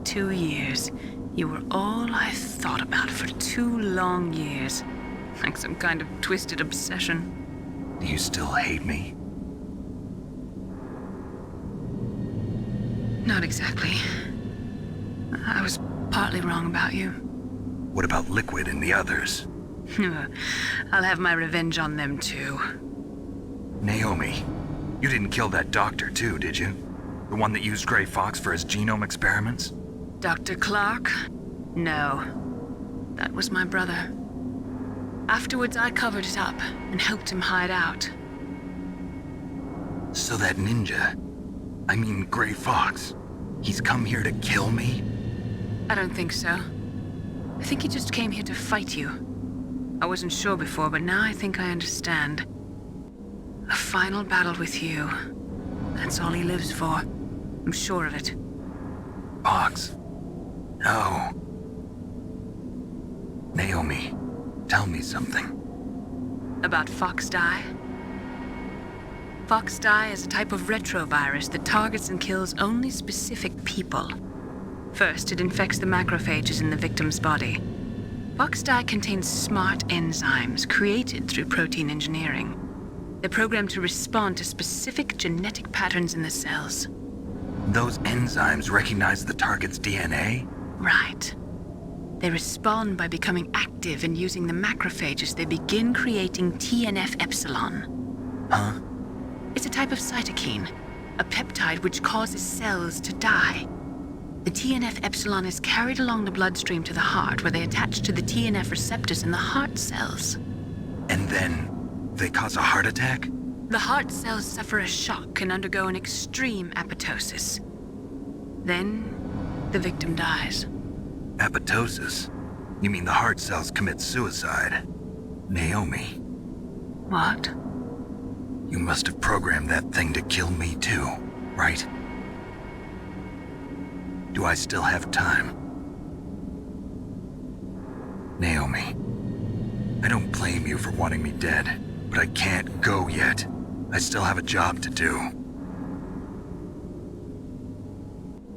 Speaker 6: 2 years. You were all I thought about for 2 long years. Like some kind of twisted obsession.
Speaker 2: Do you still hate me?
Speaker 6: Not exactly. I was partly wrong about you.
Speaker 2: What about Liquid and the others?
Speaker 6: I'll have my revenge on them too.
Speaker 2: Naomi, you didn't kill that doctor too, did you? The one that used Gray Fox for his genome experiments?
Speaker 6: Dr. Clark? No. That was my brother. Afterwards, I covered it up and helped him hide out.
Speaker 2: So that ninja, I mean Gray Fox, he's come here to kill me?
Speaker 6: I don't think so. I think he just came here to fight you. I wasn't sure before, but now I think I understand. A final battle with you. That's all he lives for. I'm sure of it.
Speaker 2: Fox? No. Naomi, tell me something.
Speaker 6: About Fox Die? Fox Die is a type of retrovirus that targets and kills only specific people. First, it infects the macrophages in the victim's body. Fox Die contains smart enzymes created through protein engineering. They're programmed to respond to specific genetic patterns in the cells.
Speaker 2: Those enzymes recognize the target's DNA?
Speaker 6: Right. They respond by becoming active and using the macrophages. They begin creating TNF-epsilon.
Speaker 2: Huh?
Speaker 6: It's a type of cytokine, a peptide which causes cells to die. The TNF-epsilon is carried along the bloodstream to the heart, where they attach to the TNF receptors in the heart cells.
Speaker 2: And then they cause a heart attack?
Speaker 6: The heart cells suffer a shock and undergo an extreme apoptosis. Then, the victim dies.
Speaker 2: Apoptosis? You mean the heart cells commit suicide? Naomi.
Speaker 6: What?
Speaker 2: You must have programmed that thing to kill me too, right? Do I still have time? Naomi, I don't blame you for wanting me dead, but I can't go yet. I still have a job to do.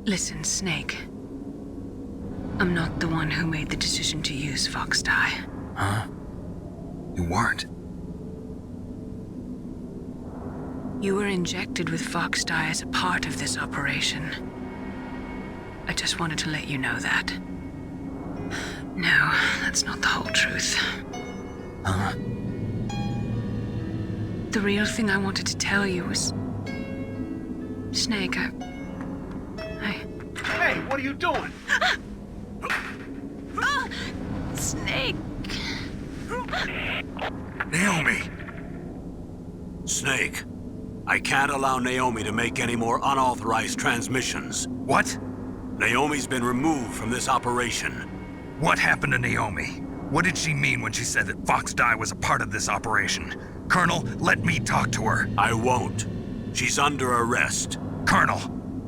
Speaker 11: Listen, Snake. I'm not the one who made the decision to use Fox Dye.
Speaker 2: Huh? You weren't?
Speaker 11: You were injected with Fox Dye as a part of this operation. I just wanted to let you know that. No, that's not the whole truth.
Speaker 2: Huh?
Speaker 11: The real thing I wanted to tell you was... Snake,
Speaker 10: Hey, what are you doing?
Speaker 11: Snake!
Speaker 2: Naomi!
Speaker 10: Snake, I can't allow Naomi to make any more unauthorized transmissions.
Speaker 2: What?
Speaker 10: Naomi's been removed from this operation.
Speaker 2: What happened to Naomi? What did she mean when she said that Fox Dye was a part of this operation? Colonel, let me talk to her.
Speaker 10: I won't. She's under arrest.
Speaker 2: Colonel,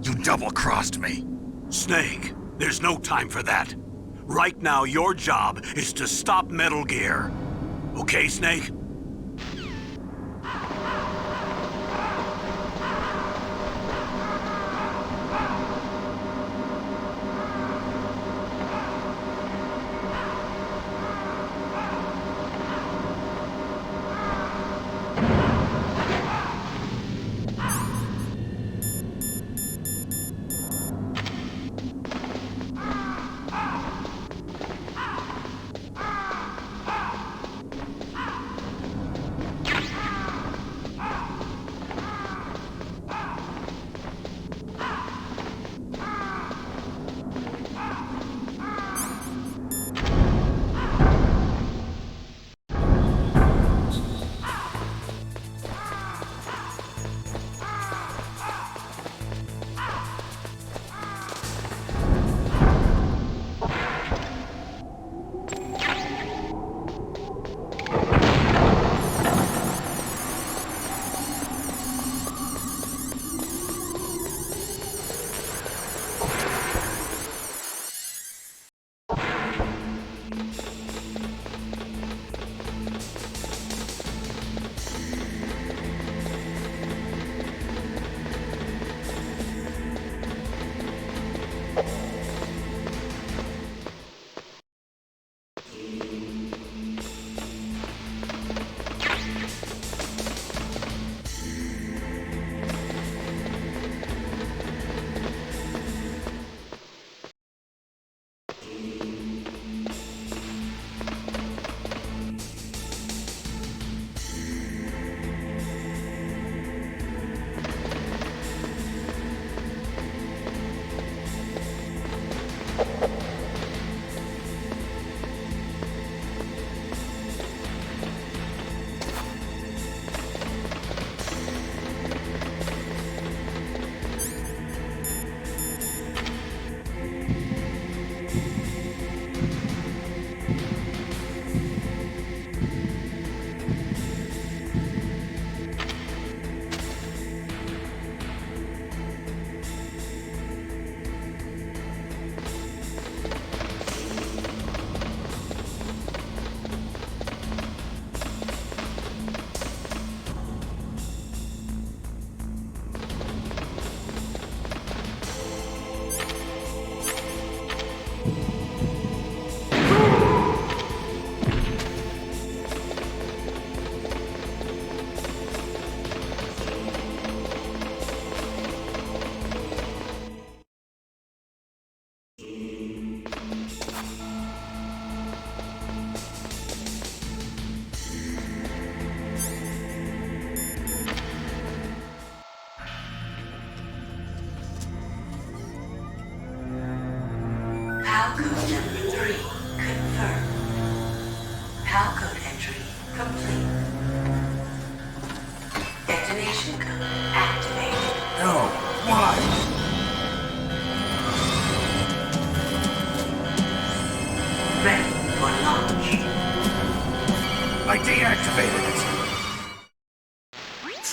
Speaker 2: you double-crossed me.
Speaker 10: Snake, there's no time for that. Right now, your job is to stop Metal Gear. Okay, Snake?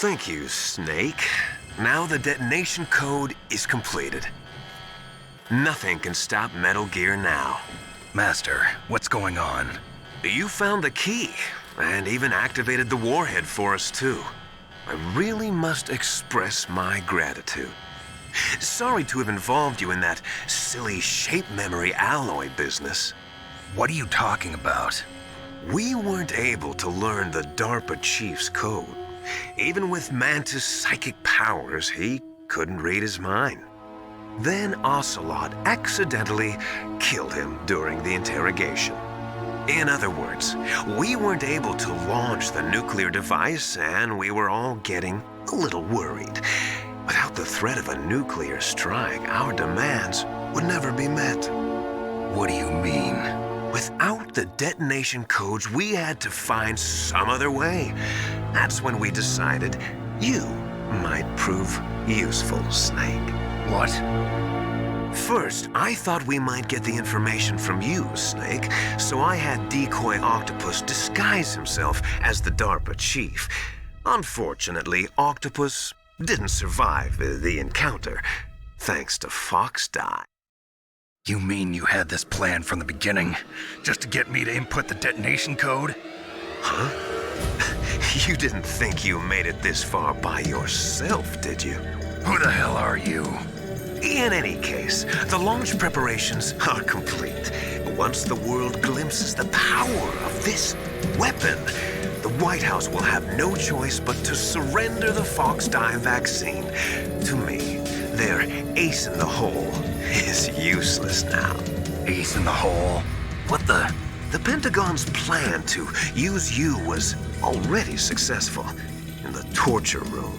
Speaker 3: Thank you, Snake. Now the detonation code is completed. Nothing can stop Metal Gear now.
Speaker 2: Master, what's going on?
Speaker 3: You found the key, and even activated the warhead for us, too. I really must express my gratitude. Sorry to have involved you in that silly shape memory alloy business.
Speaker 2: What are you talking about?
Speaker 3: We weren't able to learn the DARPA chief's code. Even with Mantis' psychic powers, he couldn't read his mind. Then Ocelot accidentally killed him during the interrogation. In other words, we weren't able to launch the nuclear device, and we were all getting a little worried. Without the threat of a nuclear strike, our demands would never be met.
Speaker 2: What do you mean?
Speaker 3: Without the detonation codes, we had to find some other way. That's when we decided you might prove useful, Snake.
Speaker 2: What?
Speaker 3: First, I thought we might get the information from you, Snake, so I had Decoy Octopus disguise himself as the DARPA chief. Unfortunately, Octopus didn't survive the encounter, thanks to Fox Die.
Speaker 2: You mean you had this plan from the beginning, just to get me to input the detonation code?
Speaker 3: Huh? You didn't think you made it this far by yourself, did you?
Speaker 2: Who the hell are you?
Speaker 3: In any case, the launch preparations are complete. Once the world glimpses the power of this weapon, the White House will have no choice but to surrender the Fox Die vaccine to me. Their ace in the hole is useless now.
Speaker 2: Ace in the hole? What the?
Speaker 3: The Pentagon's plan to use you was already successful in the torture room.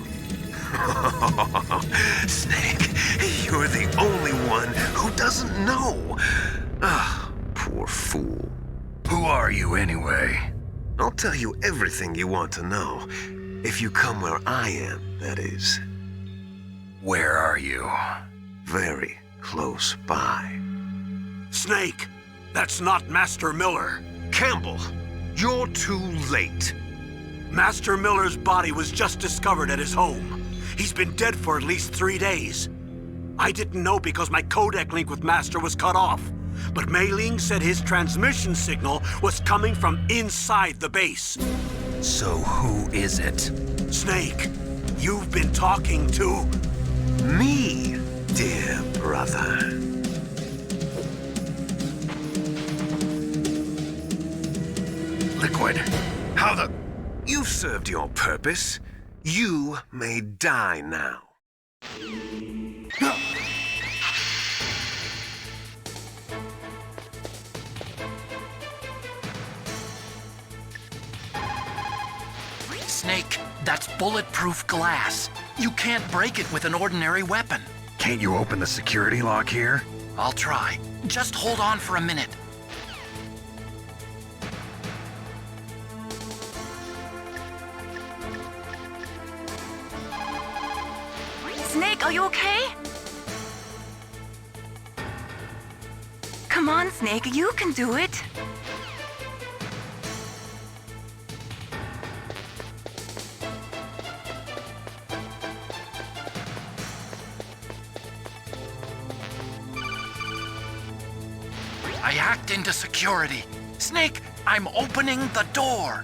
Speaker 3: Snake, you're the only one who doesn't know. Ah, poor fool.
Speaker 2: Who are you anyway?
Speaker 3: I'll tell you everything you want to know. If you come where I am, that is.
Speaker 2: Where are you?
Speaker 3: Very close by.
Speaker 10: Snake, that's not Master Miller.
Speaker 3: Campbell, you're too late.
Speaker 10: Master Miller's body was just discovered at his home. He's been dead for at least 3 days. I didn't know because my codec link with Master was cut off. But Mei Ling said his transmission signal was coming from inside the base.
Speaker 2: So who is it?
Speaker 10: Snake, you've been talking to...
Speaker 3: me, dear brother.
Speaker 2: Liquid, how the...
Speaker 3: You've served your purpose. You may die now.
Speaker 5: Snake, that's bulletproof glass. You can't break it with an ordinary weapon.
Speaker 2: Can't you open the security lock here?
Speaker 5: I'll try. Just hold on for a minute.
Speaker 6: Snake, are you okay? Come on, Snake, you can do it.
Speaker 5: I hacked into security. Snake, I'm opening the door.